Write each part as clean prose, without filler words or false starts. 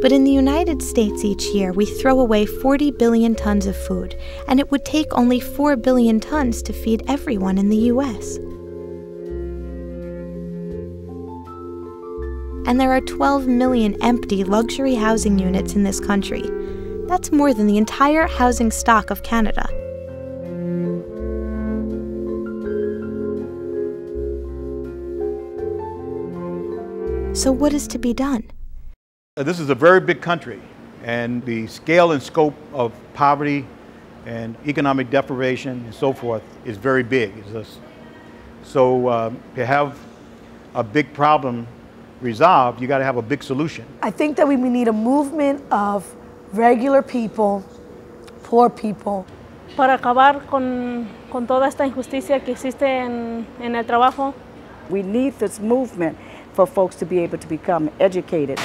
But in the United States each year, we throw away 40 billion tons of food, and it would take only 4 billion tons to feed everyone in the U.S. And there are 12 million empty luxury housing units in this country. That's more than the entire housing stock of Canada. So what is to be done? This is a very big country, and the scale and scope of poverty and economic deprivation and so forth is very big. So to have a big problem resolved, you got to have a big solution. I think that we need a movement of regular people, poor people. Para acabar con toda esta injusticia que existe en el trabajo. We need this movement for folks to be able to become educated.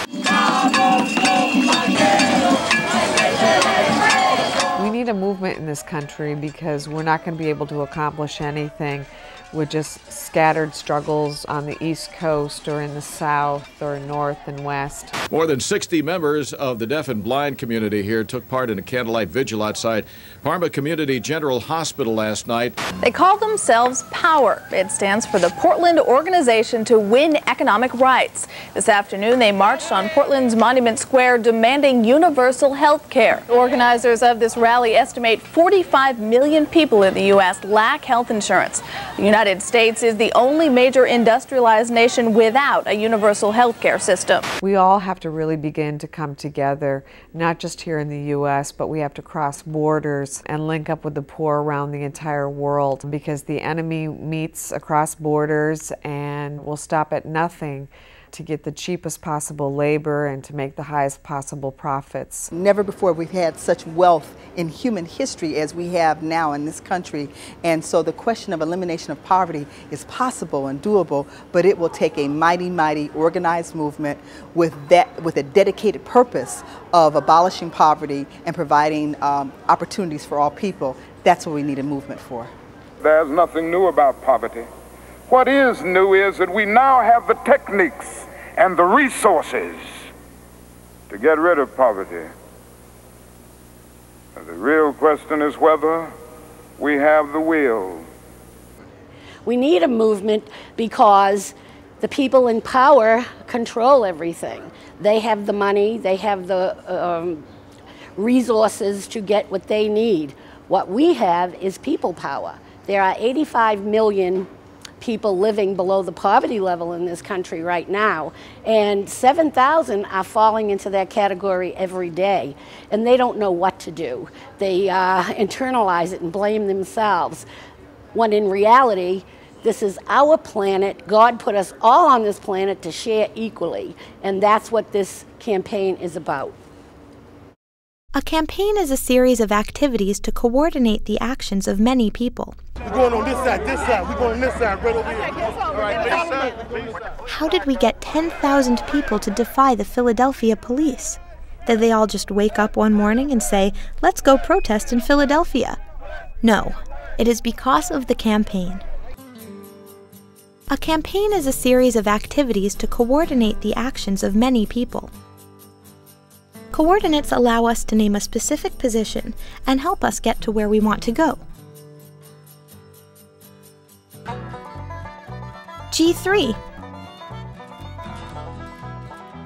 We need a movement in this country because we're not going to be able to accomplish anything with just scattered struggles on the East Coast or in the South or North and West. More than 60 members of the deaf and blind community here took part in a candlelight vigil outside Parma Community General Hospital last night. They call themselves POWER. It stands for the Portland Organization to Win Economic Rights. This afternoon, they marched on Portland's Monument Square demanding universal health care. Organizers of this rally estimate 45 million people in the U.S. lack health insurance. The United States is the only major industrialized nation without a universal health care system. We all have to really begin to come together, not just here in the U.S., but we have to cross borders and link up with the poor around the entire world, because the enemy meets across borders and will stop at nothing to get the cheapest possible labor and to make the highest possible profits. Never before we've had such wealth in human history as we have now in this country, and so the question of elimination of poverty is possible and doable, but it will take a mighty, mighty organized movement with a dedicated purpose of abolishing poverty and providing opportunities for all people. That's what we need a movement for. There's nothing new about poverty. What is new is that we now have the techniques and the resources to get rid of poverty. And the real question is whether we have the will. We need a movement because the people in power control everything. They have the money, they have the resources to get what they need. What we have is people power. There are 85 million people living below the poverty level in this country right now, and 7,000 are falling into that category every day, and they don't know what to do. They internalize it and blame themselves, when in reality, this is our planet. God put us all on this planet to share equally, and that's what this campaign is about. A campaign is a series of activities to coordinate the actions of many people. We're going on this side, we're going on this side, right over here. How did we get 10,000 people to defy the Philadelphia police? Did they all just wake up one morning and say, "Let's go protest in Philadelphia"? No, it is because of the campaign. A campaign is a series of activities to coordinate the actions of many people. Coordinates allow us to name a specific position and help us get to where we want to go. G3.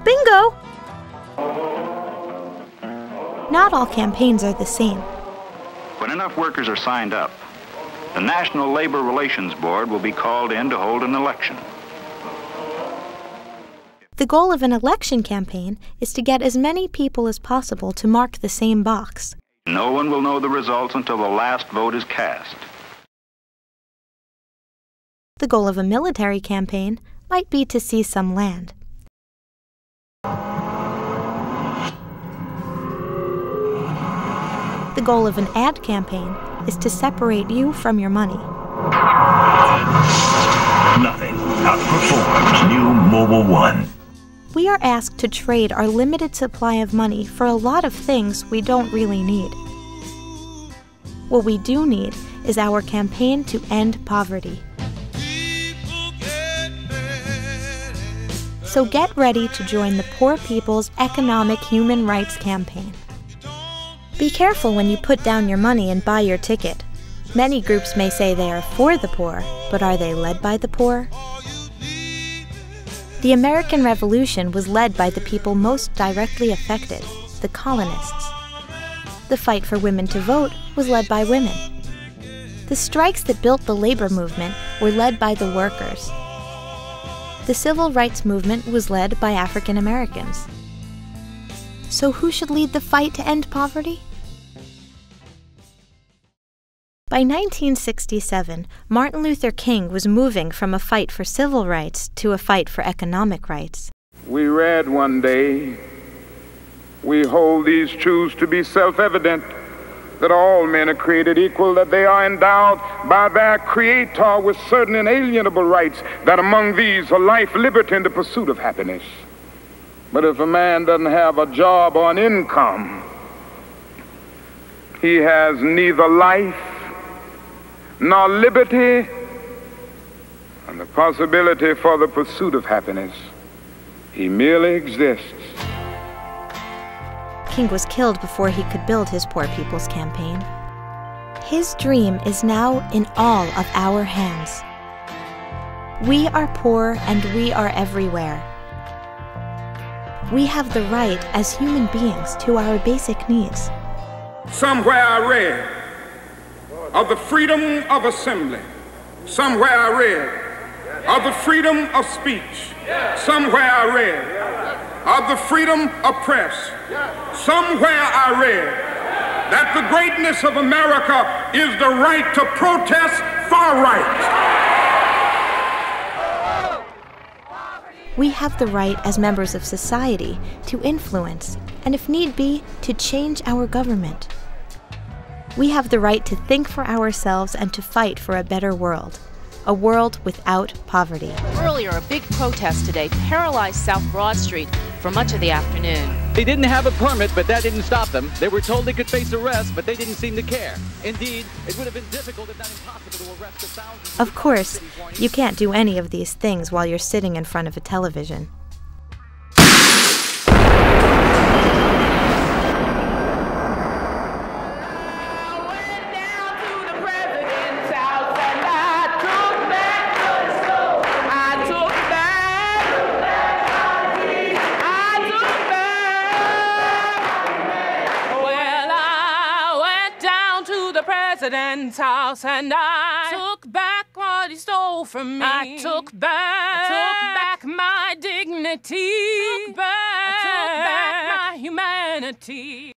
Bingo! Not all campaigns are the same. When enough workers are signed up, the National Labor Relations Board will be called in to hold an election. The goal of an election campaign is to get as many people as possible to mark the same box. No one will know the results until the last vote is cast. The goal of a military campaign might be to seize some land. The goal of an ad campaign is to separate you from your money. Nothing outperforms new Mobil 1. We are asked to trade our limited supply of money for a lot of things we don't really need. What we do need is our campaign to end poverty. So get ready to join the Poor People's Economic Human Rights Campaign. Be careful when you put down your money and buy your ticket. Many groups may say they are for the poor, but are they led by the poor? The American Revolution was led by the people most directly affected, the colonists. The fight for women to vote was led by women. The strikes that built the labor movement were led by the workers. The civil rights movement was led by African Americans. So who should lead the fight to end poverty? By 1967, Martin Luther King was moving from a fight for civil rights to a fight for economic rights. We read one day, "We hold these truths to be self-evident, that all men are created equal, that they are endowed by their Creator with certain inalienable rights, that among these are life, liberty, and the pursuit of happiness. But if a man doesn't have a job or an income, he has neither life nor liberty and the possibility for the pursuit of happiness. He merely exists." King was killed before he could build his Poor People's Campaign. His dream is now in all of our hands. We are poor and we are everywhere. We have the right as human beings to our basic needs. Somewhere I read of the freedom of assembly. Somewhere I read of the freedom of speech. Somewhere I read of the freedom of press. Somewhere I read that the greatness of America is the right to protest for rights. We have the right as members of society to influence, and if need be, to change our government. We have the right to think for ourselves and to fight for a better world, a world without poverty. Earlier, a big protest today paralyzed South Broad Street for much of the afternoon. They didn't have a permit, but that didn't stop them. They were told they could face arrest, but they didn't seem to care. Indeed, it would have been difficult, if not impossible, to arrest the thousands. Of course, you can't do any of these things while you're sitting in front of a television. President's house and I took back what he stole from me. I took back my dignity. I took back my humanity.